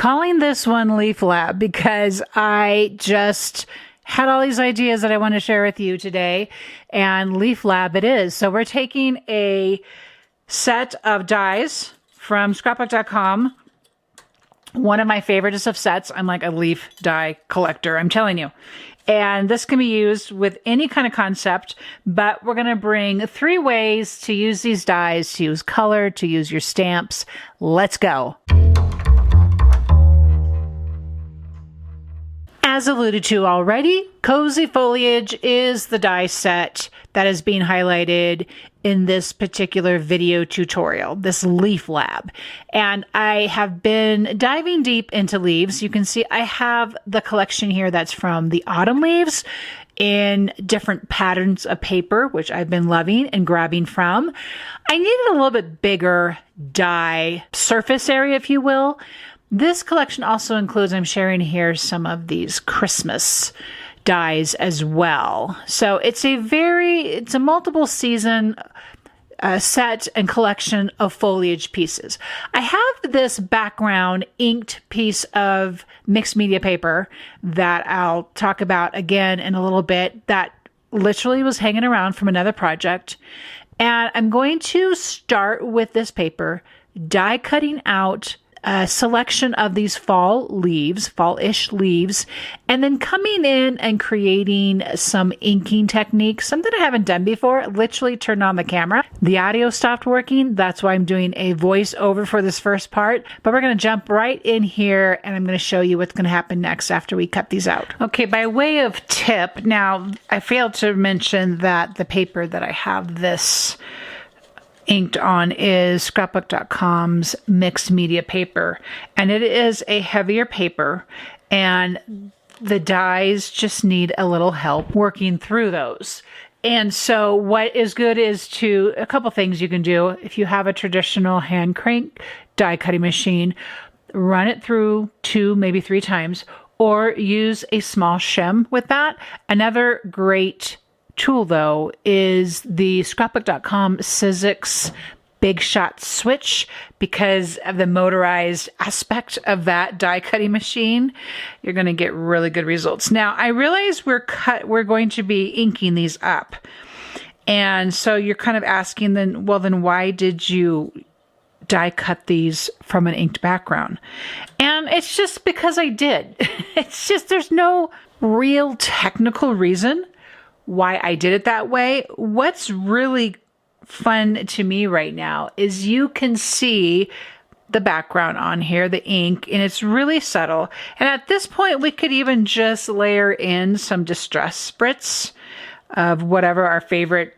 calling this one Leaf Lab because I just had all these ideas that I want to share with you today, and Leaf Lab it is. So we're taking a set of dies from scrapbook.com. One of my favorites of sets. I'm like a leaf die collector, I'm telling you. And this can be used with any kind of concept, but we're going to bring 3 ways to use these dies, to use color, to use your stamps. Let's go. As alluded to already, Cozy Foliage is the die set that is being highlighted in this particular video tutorial, this Leaf Lab. And I have been diving deep into leaves. You can see I have the collection here that's from the autumn leaves in different patterns of paper, which I've been loving and grabbing from. I needed a little bit bigger die surface area, if you will. This collection also includes, I'm sharing here, some of these Christmas dies as well. So it's a multiple season set and collection of foliage pieces. I have this background inked piece of mixed media paper that I'll talk about again in a little bit that literally was hanging around from another project. And I'm going to start with this paper, die cutting out a selection of these fall leaves, fall-ish leaves, and then coming in and creating some inking techniques, something I haven't done before. Literally turned on the camera. The audio stopped working. That's why I'm doing a voiceover for this first part, but we're going to jump right in here and I'm going to show you what's going to happen next after we cut these out. Okay, by way of tip, now I failed to mention that the paper that I have this inked on is scrapbook.com's mixed media paper, and it is a heavier paper, and the dies just need a little help working through those. And so what is good is a couple things you can do. If you have a traditional hand crank die cutting machine, run it through 2, maybe 3 times, or use a small shim with that. Another great tool though is the scrapbook.com Sizzix Big Shot switch. Because of the motorized aspect of that die cutting machine, you're going to get really good results. Now I realize we're going to be inking these up, and so you're kind of asking then why did you die cut these from an inked background? And it's just because I did. It's just, there's no real technical reason why I did it that way. What's really fun to me right now is you can see the background on here, the ink, and it's really subtle. And at this point, we could even just layer in some distress spritz of whatever our favorite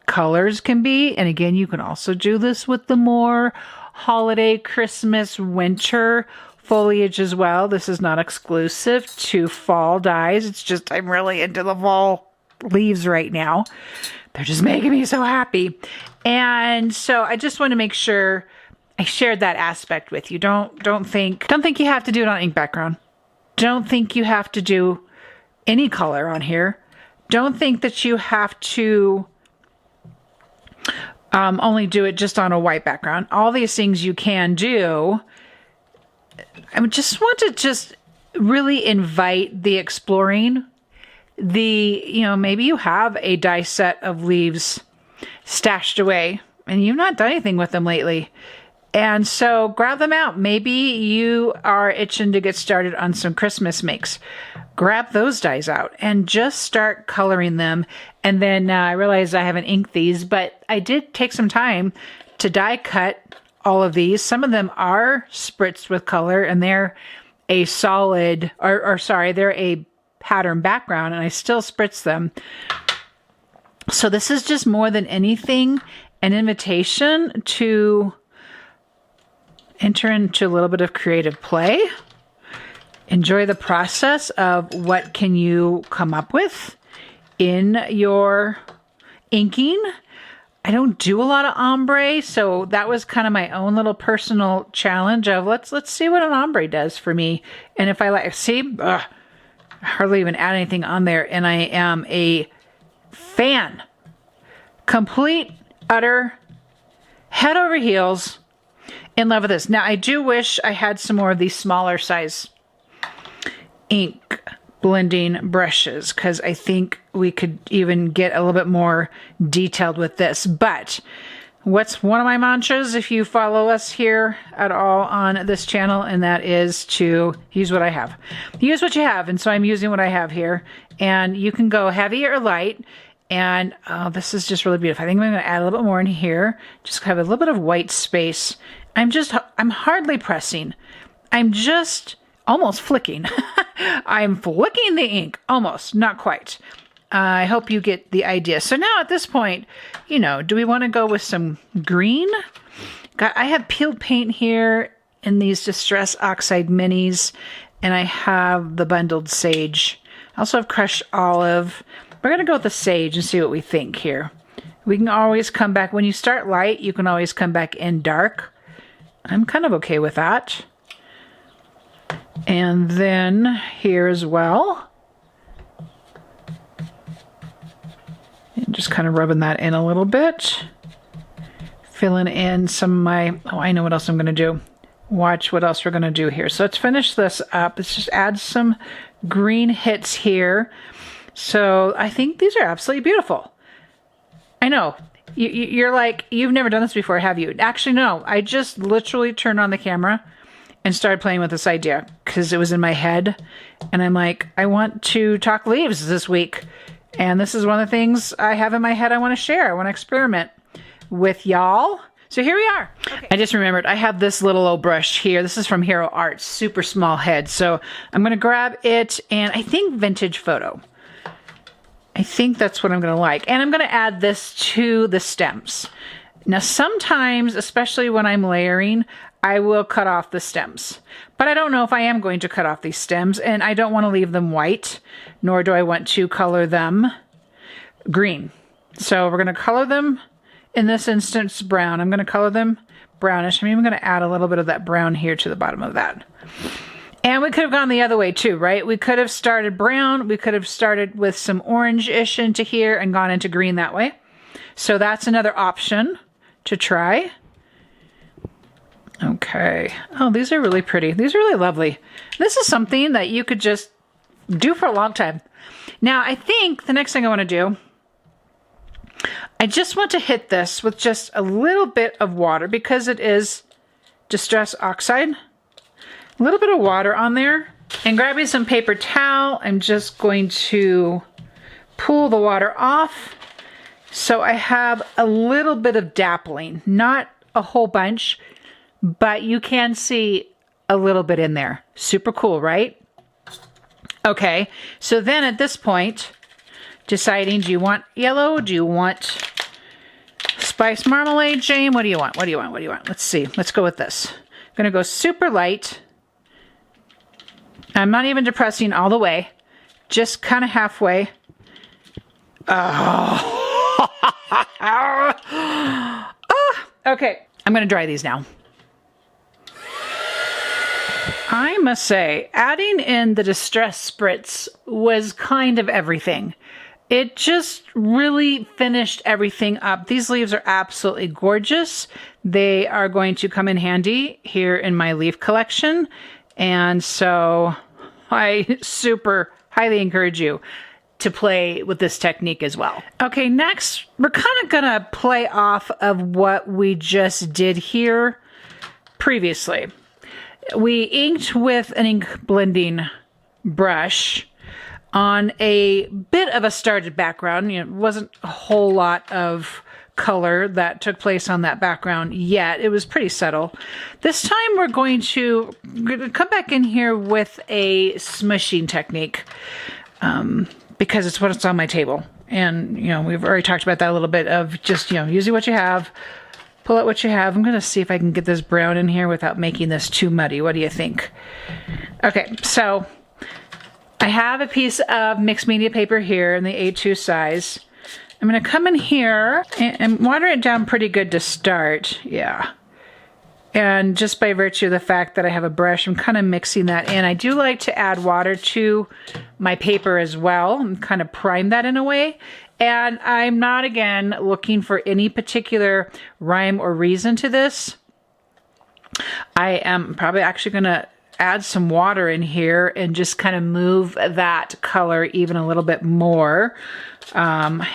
colors can be. And again, you can also do this with the more holiday, Christmas, winter foliage as well. This is not exclusive to fall dies. It's just I'm really into the fall leaves right now. They're just making me so happy. And so I just want to make sure I shared that aspect with you. Don't think you have to do it on ink background. Don't think you have to do any color on here. Don't think that you have to only do it just on a white background. All these things you can do. I just want to really invite the exploring. Maybe you have a die set of leaves stashed away and you've not done anything with them lately. And so grab them out. Maybe you are itching to get started on some Christmas makes. Grab those dies out and just start coloring them. And then I realized I haven't inked these, but I did take some time to die cut all of these. Some of them are spritzed with color and they're a solid, they're a pattern background, and I still spritz them. So this is just more than anything an invitation to enter into a little bit of creative play. Enjoy the process of what can you come up with in your inking. I don't do a lot of ombre, so that was kind of my own little personal challenge of let's see what an ombre does for me. And if I hardly even add anything on there, and I am a fan. Complete, utter, head over heels in love with this. Now, I do wish I had some more of these smaller size ink blending brushes, because I think we could even get a little bit more detailed with this. But what's one of my mantras, if you follow us here at all on this channel, and that is to use what I have. Use what you have, and so I'm using what I have here. And you can go heavy or light, and this is just really beautiful. I think I'm going to add a little bit more in here, just have a little bit of white space. I'm hardly pressing. I'm just almost flicking. I'm flicking the ink, almost, not quite. I hope you get the idea. So now at this point, you know, do we want to go with some green? I have peeled paint here in these Distress Oxide minis, and I have the bundled sage. I also have crushed olive. We're going to go with the sage and see what we think here. We can always come back. When you start light, you can always come back in dark. I'm kind of okay with that. And then here as well. And just kind of rubbing that in a little bit. Filling in some of my, oh, I know what else I'm going to do. Watch what else we're going to do here. So let's finish this up. Let's just add some green hits here. So I think these are absolutely beautiful. I know. You're like, you've never done this before, have you? Actually, no. I just literally turned on the camera and started playing with this idea because it was in my head. And I'm like, I want to talk leaves this week. And this is one of the things I have in my head I want to share. I want to experiment with y'all. So here we are. Okay. I just remembered I have this little old brush here. This is from Hero Arts, super small head. So I'm going to grab it, and I think Vintage Photo. I think that's what I'm going to like. And I'm going to add this to the stems. Now sometimes, especially when I'm layering, I will cut off the stems. But I don't know if I am going to cut off these stems, and I don't want to leave them white, nor do I want to color them green. So we're going to color them, in this instance, brown. I'm going to color them brownish. I'm even going to add a little bit of that brown here to the bottom of that. And we could have gone the other way too, right? We could have started brown. We could have started with some orange-ish into here and gone into green that way. So that's another option to try. Okay. Oh, these are really pretty. These are really lovely. This is something that you could just do for a long time. Now, I think the next thing I want to do, I just want to hit this with just a little bit of water because it is Distress Oxide. A little bit of water on there. And grabbing some paper towel, I'm just going to pull the water off. So I have a little bit of dappling, not a whole bunch, but you can see a little bit in there. Super cool, right? Okay, so then at this point, deciding, do you want yellow? Do you want spice marmalade, Jane? What do you want? What do you want? What do you want? Let's see. Let's go with this. I'm going to go super light. I'm not even depressing all the way. Just kind of halfway. Oh. Oh. Okay, I'm going to dry these now. I must say, adding in the Distress Spritz was kind of everything. It just really finished everything up. These leaves are absolutely gorgeous. They are going to come in handy here in my leaf collection. And so I super highly encourage you to play with this technique as well. Okay, next, we're kind of gonna play off of what we just did here previously. We inked with an ink blending brush on a bit of a started background. You know, it wasn't a whole lot of color that took place on that background yet. It was pretty subtle. This time we're going to come back in here with a smooshing technique because it's what's on my table. And, you know, we've already talked about that a little bit of just, you know, using what you have. Pull out what you have. I'm going to see if I can get this brown in here without making this too muddy. What do you think? Okay, so I have a piece of mixed media paper here in the A2 size. I'm going to come in here and water it down pretty good to start. Yeah. And just by virtue of the fact that I have a brush, I'm kind of mixing that in. I do like to add water to my paper as well and kind of prime that in a way. And I'm not, again, looking for any particular rhyme or reason to this. I am probably actually going to add some water in here and just kind of move that color even a little bit more. I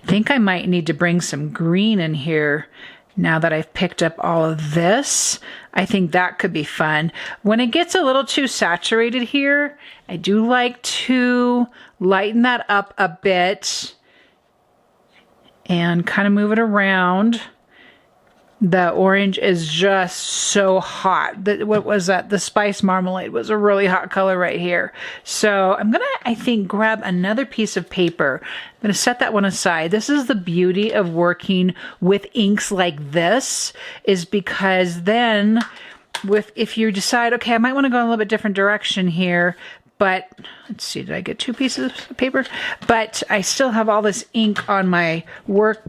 think I might need to bring some green in here now that I've picked up all of this. I think that could be fun. When it gets a little too saturated here, I do like to lighten that up a bit and kind of move it around. The orange is just so hot. What was that? The spice marmalade was a really hot color right here. So I'm gonna, I think, grab another piece of paper. I'm gonna set that one aside. This is the beauty of working with inks like this, is because then if you decide, okay, I might want to go in a little bit different direction here, but let's see, did I get 2 pieces of paper? But I still have all this ink on my work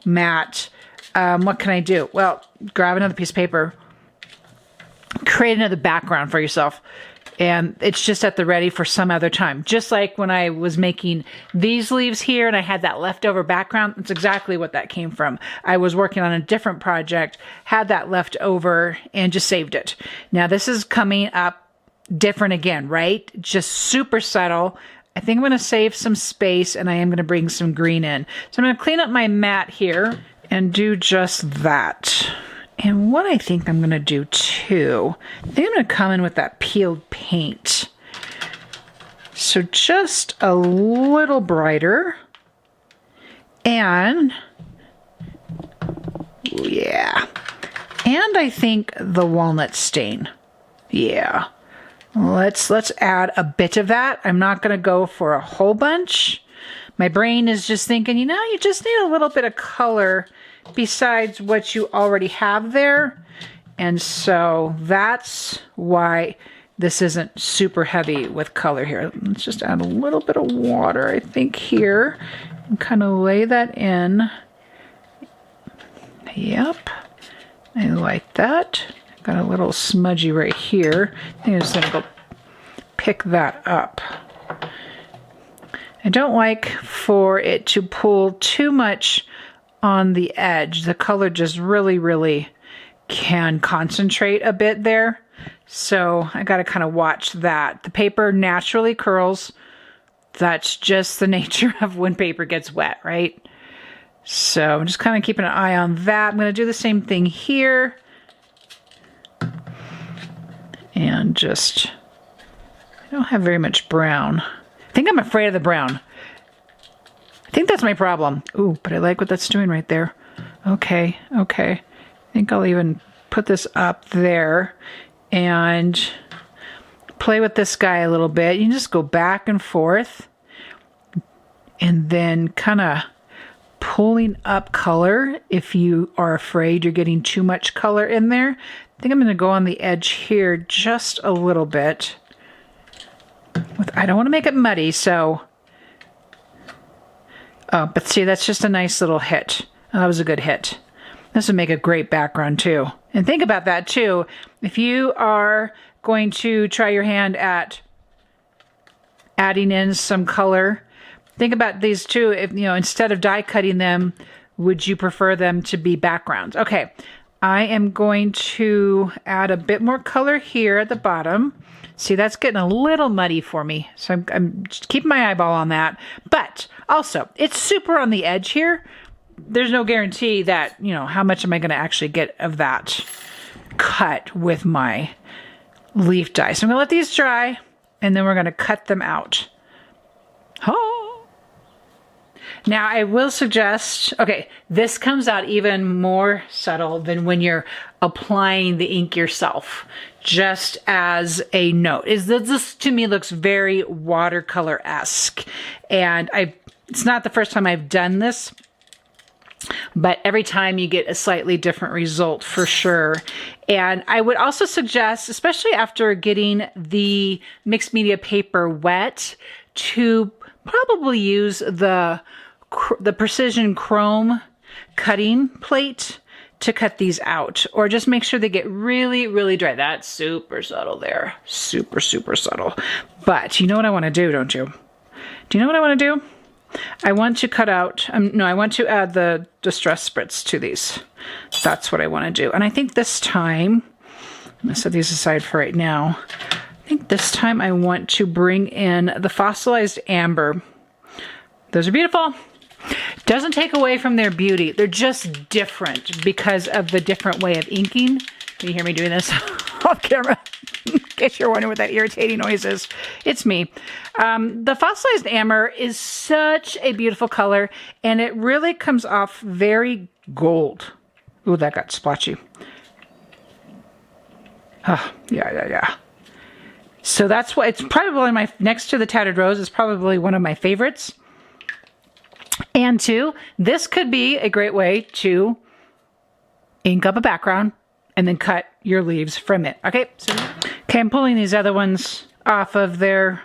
mat. What can I do? Well, grab another piece of paper, create another background for yourself, and it's just at the ready for some other time. Just like when I was making these leaves here and I had that leftover background, that's exactly what that came from. I was working on a different project, had that left over, and just saved it. Now this is coming up different again, right? Just super subtle. I think I'm going to save some space, and I am going to bring some green in. So I'm going to clean up my mat here and do just that. And what I think I'm going to do too, I think I'm going to come in with that peeled paint. So just a little brighter. And yeah. And I think the walnut stain. Yeah. Let's add a bit of that. I'm not going to go for a whole bunch. My brain is just thinking, you know, you just need a little bit of color besides what you already have there. And so that's why this isn't super heavy with color here. Let's just add a little bit of water, I think, here, and kind of lay that in. Yep, I like that. Got a little smudgy right here. I think I'm just gonna go pick that up. I don't like for it to pull too much on the edge. The color just really can concentrate a bit there. So I got to kind of watch that. The paper naturally curls. That's just the nature of when paper gets wet, right? So I'm just kind of keeping an eye on that. I'm going to do the same thing here. And just, I don't have very much brown. I think I'm afraid of the brown. I think that's my problem. Ooh, but I like what that's doing right there. Okay. I think I'll even put this up there and play with this guy a little bit. You can just go back and forth and then kind of pulling up color if you are afraid you're getting too much color in there. I think I'm going to go on the edge here just a little bit. I don't want to make it muddy, so... Oh, but see, that's just a nice little hit. Oh, that was a good hit. This would make a great background, too. And think about that, too. If you are going to try your hand at adding in some color, think about these, too. If, you know, instead of die cutting them, would you prefer them to be backgrounds? Okay, I am going to add a bit more color here at the bottom. See, that's getting a little muddy for me, so I'm just keeping my eyeball on that. But also, it's super on the edge here. There's no guarantee that, you know, how much am I going to actually get of that cut with my leaf die. So I'm going to let these dry, and then we're going to cut them out. Oh. Now, I will suggest, okay, this comes out even more subtle than when you're applying the ink yourself. Just as a note, is that this to me looks very watercolor-esque, and it's not the first time I've done this, but every time you get a slightly different result for sure. And I would also suggest, especially after getting the mixed media paper wet, to probably use the precision chrome cutting plate to cut these out, or just make sure they get really dry. That's super subtle there. Super subtle. But you know what I want to do, don't you? Do you know what I want to do? I want to cut out, I want to add the distress spritz to these. That's what I want to do. And I think this time I'm gonna set these aside for right now. I think this time I want to bring in the fossilized amber. Those are beautiful. Doesn't take away from their beauty. They're just different because of the different way of inking. Can you hear me doing this off camera? In case you're wondering what that irritating noise is, it's me. The fossilized amber is such a beautiful color, and it really comes off very gold. Ooh, that got splotchy. Oh, yeah. So that's why it's probably my, next to the Tattered Rose, is probably one of my favorites. And two, this could be a great way to ink up a background and then cut your leaves from it. Okay, I'm pulling these other ones off of there.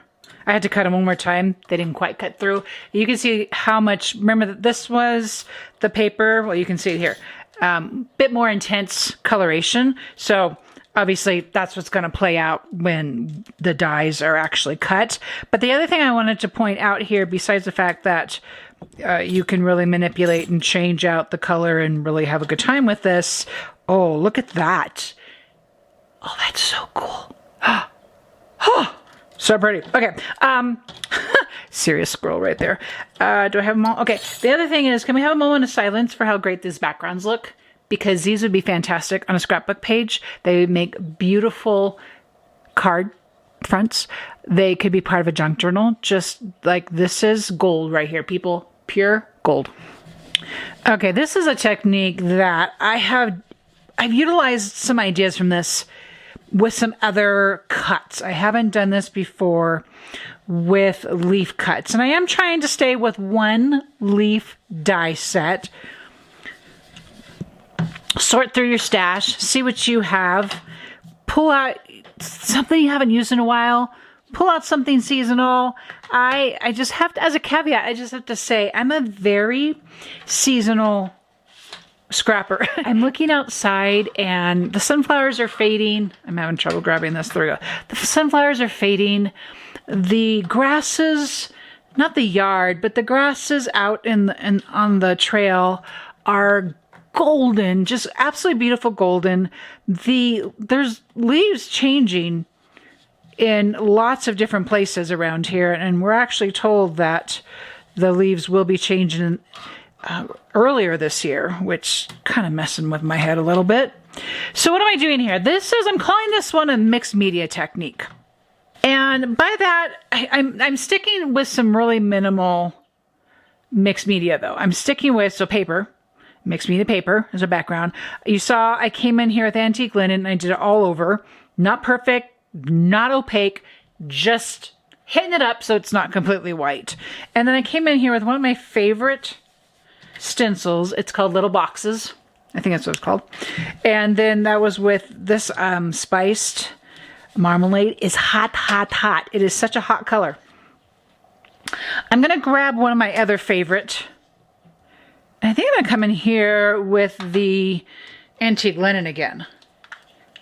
I had to cut them one more time. They didn't quite cut through. You can see how much, remember that this was the paper. Well, you can see it here. Bit more intense coloration. So obviously that's what's going to play out when the dies are actually cut. But the other thing I wanted to point out here, besides the fact that you can really manipulate and change out the color and really have a good time with this. Oh, look at that. Oh, that's so cool. Oh, so pretty. Okay. Serious scroll right there. Do I have them all? Okay. The other thing is, can we have a moment of silence for how great these backgrounds look? Because these would be fantastic on a scrapbook page. They would make beautiful card fronts. They could be part of a junk journal. Just like this is gold right here, people. Pure gold. Okay, this is a technique that I've utilized some ideas from this with some other cuts. I haven't done this before with leaf cuts, and I am trying to stay with one leaf die set. Sort through your stash, see what you have, pull out something you haven't used in a while, pull out something seasonal. I just have to, as a caveat, I just have to say I'm a very seasonal scrapper. I'm looking outside and the sunflowers are fading. I'm having trouble grabbing this. There we go. The sunflowers are fading. The grasses, not the yard, but the grasses out on the trail are golden, just absolutely beautiful golden. There's leaves changing in lots of different places around here, and we're actually told that the leaves will be changing earlier this year, which kind of messing with my head a little bit. So what am I doing here? I'm calling this one a mixed media technique. And by that, I'm sticking with some really minimal mixed media though. I'm sticking with, paper, mixed media paper as a background. You saw I came in here with antique linen and I did it all over. Not perfect, not opaque, just hitting it up so it's not completely white. And then I came in here with one of my favorite stencils. It's called Little Boxes. I think that's what it's called. And then that was with this spiced marmalade. Is hot, hot, hot. It is such a hot color. I'm going to grab one of my other favorite. And I think I'm going to come in here with the antique linen again,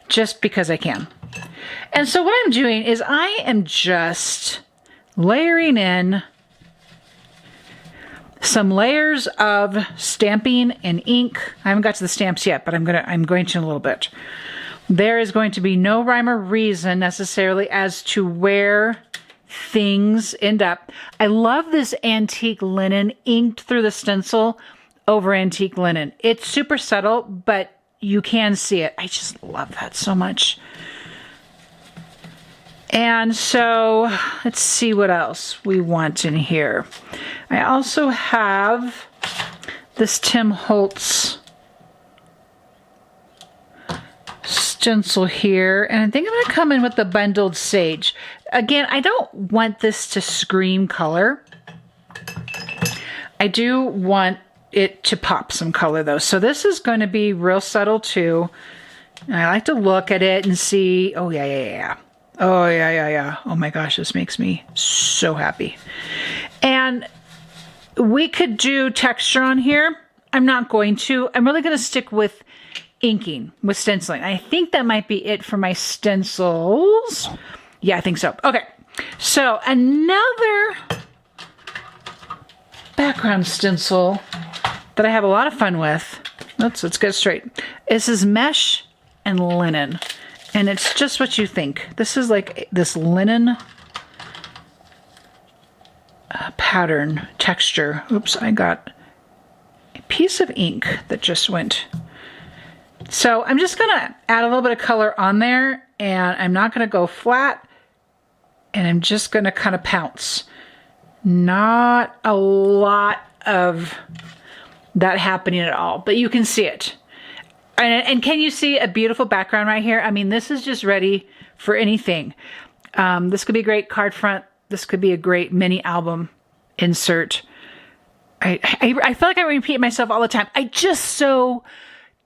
just because I can. And so what I'm doing is I am just layering in some layers of stamping and ink. I haven't got to the stamps yet, but I'm going to in a little bit. There is going to be no rhyme or reason necessarily as to where things end up. I love this antique linen inked through the stencil over antique linen. It's super subtle, but you can see it. I just love that so much. And so let's see what else we want in here. I also have this Tim Holtz stencil here, and I think I'm going to come in with the bundled sage. Again, I don't want this to scream color. I do want it to pop some color though. So this is going to be real subtle too. And I like to look at it and see, oh yeah. Oh yeah. Oh my gosh, this makes me so happy. And we could do texture on here. I'm not going to. I'm really going to stick with inking, with stenciling. I think that might be it for my stencils. Yeah, I think so. Okay, so another background stencil that I have a lot of fun with. Let's get straight. This is mesh and linen. And it's just what you think. This is like this linen pattern texture. Oops, I got a piece of ink that just went. So I'm just gonna add a little bit of color on there, and I'm not gonna go flat, and I'm just gonna kind of pounce. Not a lot of that happening at all, but you can see it. And can you see a beautiful background right here? I mean, this is just ready for anything. This could be a great card front. This could be a great mini album insert. I feel like I repeat myself all the time. I just so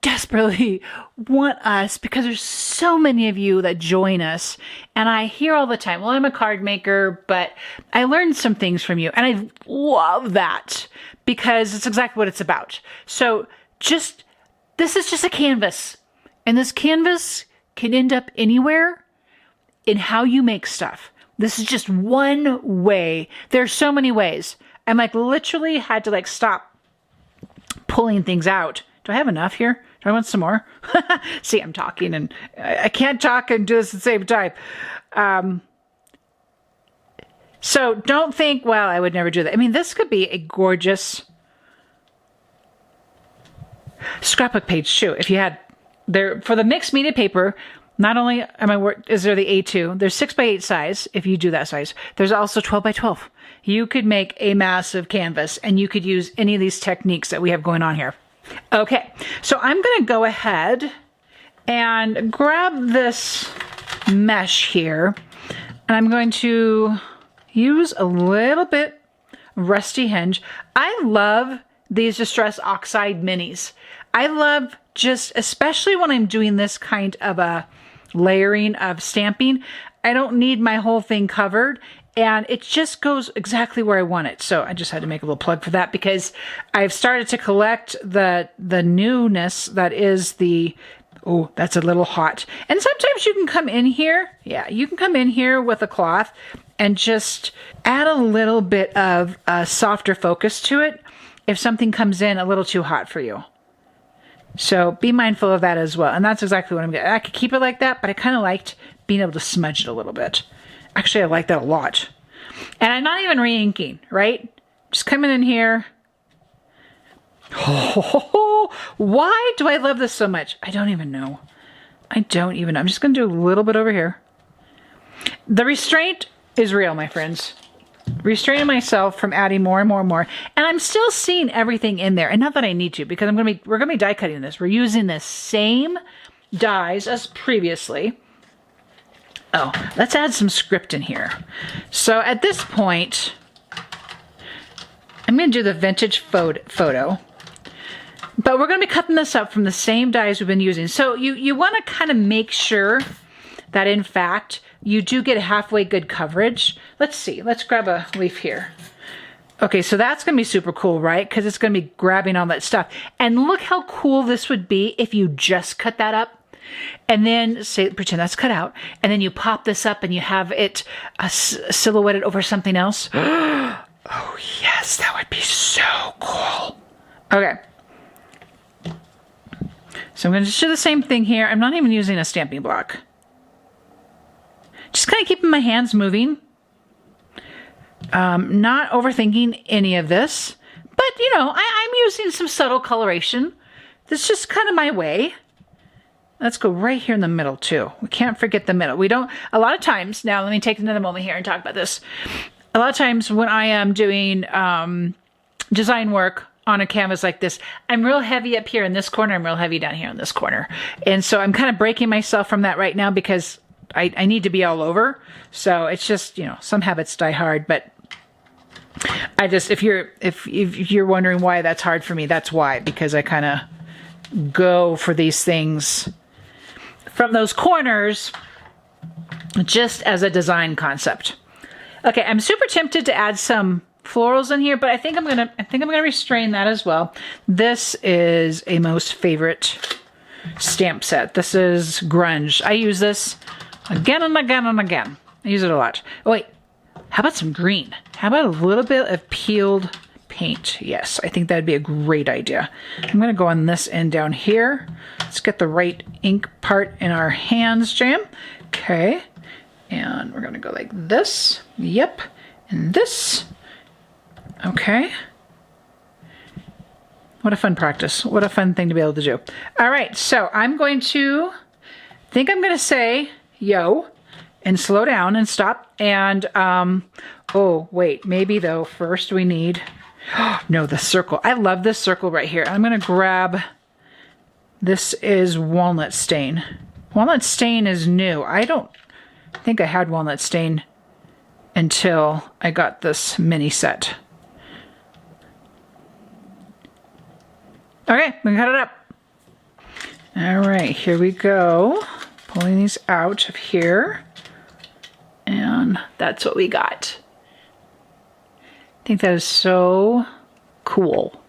desperately want us, because there's so many of you that join us, and I hear all the time, well, I'm a card maker, but I learned some things from you, and I love that because it's exactly what it's about. So this is just a canvas, and this canvas can end up anywhere in how you make stuff. This is just one way. There's so many ways. I'm like literally had to like stop pulling things out. Do I have enough here? Do I want some more? See, I'm talking and I can't talk and do this at the same time. So don't think, well, I would never do that. I mean, this could be a gorgeous scrapbook page too. If you had there for the mixed media paper, not only is there the A2, there's 6x8 size. If you do that size, there's also 12x12. You could make a massive canvas, and you could use any of these techniques that we have going on here. Okay, so I'm going to go ahead and grab this mesh here, and I'm going to use a little bit of Rusty Hinge. I love these Distress Oxide minis. I love just, especially when I'm doing this kind of a layering of stamping, I don't need my whole thing covered, and it just goes exactly where I want it. So I just had to make a little plug for that, because I've started to collect the newness that is the, oh, that's a little hot. And sometimes you can come in here, yeah, you can come in here with a cloth and just add a little bit of a softer focus to it if something comes in a little too hot for you. So be mindful of that as well. And that's exactly what I'm getting. I could keep it like that, but I kind of liked being able to smudge it a little bit. Actually, I like that a lot. And I'm not even re-inking, right? Just coming in here. Oh, why do I love this so much? I don't even know. I don't even know. I'm just going to do a little bit over here. The restraint is real, my friends. Restraining myself from adding more and more and more. And I'm still seeing everything in there. And not that I need to, because we're going to be die cutting this. We're using the same dies as previously. Oh, let's add some script in here. So at this point, I'm going to do the vintage photo. But we're going to be cutting this up from the same dies we've been using. So you want to kind of make sure that, in fact, you do get a halfway good coverage. Let's see. Let's grab a leaf here. Okay, so that's going to be super cool, right? Because it's going to be grabbing all that stuff. And look how cool this would be if you just cut that up. And then pretend that's cut out. And then you pop this up and you have it silhouetted over something else. Oh, yes, that would be so cool. Okay. So I'm going to just do the same thing here. I'm not even using a stamping block. Just kind of keeping my hands moving. Not overthinking any of this. But, you know, I'm using some subtle coloration. That's just kind of my way. Let's go right here in the middle, too. We can't forget the middle. We don't, a lot of times, now let me take another moment here and talk about this. A lot of times when I am doing design work on a canvas like this, I'm real heavy up here in this corner. I'm real heavy down here in this corner. And so I'm kind of breaking myself from that right now because I need to be all over. So it's just, you know, some habits die hard, but I just, if you're wondering why that's hard for me, that's why, because I kind of go for these things from those corners just as a design concept. Okay, I'm super tempted to add some florals in here, but I think I'm gonna restrain that as well. This is a most favorite stamp set. This is Grunge. I use this again and again and again. I use it a lot. Oh wait, how about some green? How about a little bit of peeled paint. Yes, I think that'd be a great idea. I'm going to go on this end down here. Let's get the right ink part in our hands, Jam. Okay, and we're going to go like this. Yep, and this. Okay. What a fun practice. What a fun thing to be able to do. All right, so I'm going to say yo and slow down and stop. And, oh, wait, maybe though, first we need, no, the circle. I love this circle right here. I'm going to grab, this is walnut stain. Walnut stain is new. I don't think I had walnut stain until I got this mini set. Okay, we cut it up. All right, here we go. Pulling these out of here. And that's what we got. I think that is so cool.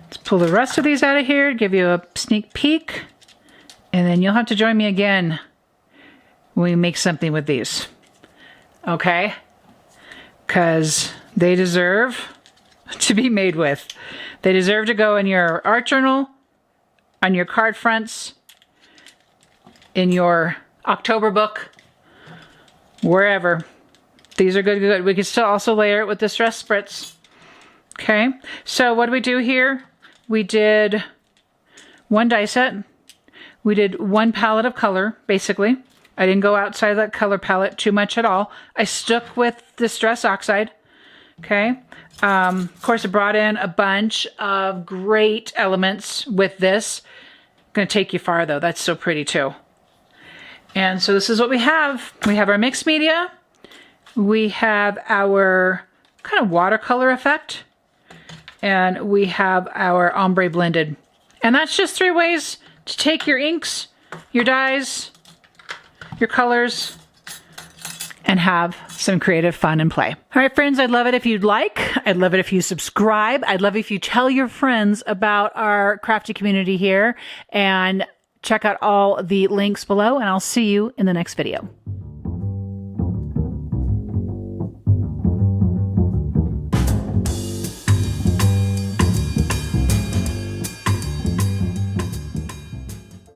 Let's pull the rest of these out of here, give you a sneak peek. And then you'll have to join me again when we make something with these. Okay? Because they deserve to be made with. They deserve to go in your art journal, on your card fronts, in your October book, wherever. These are good. We can still also layer it with Distress Spritz. Okay, so what do we do here? We did one die set. We did one palette of color, basically. I didn't go outside of that color palette too much at all. I stuck with Distress Oxide. Okay. Of course, I brought in a bunch of great elements with this. Gonna take you far though. That's so pretty too. And so this is what we have. We have our mixed media. We have our kind of watercolor effect. And we have our ombre blended. And that's just 3 ways to take your inks, your dyes, your colors, and have some creative fun and play. All right, friends, I'd love it if you'd like. I'd love it if you subscribe. I'd love it if you tell your friends about our crafty community here, and check out all the links below, and I'll see you in the next video.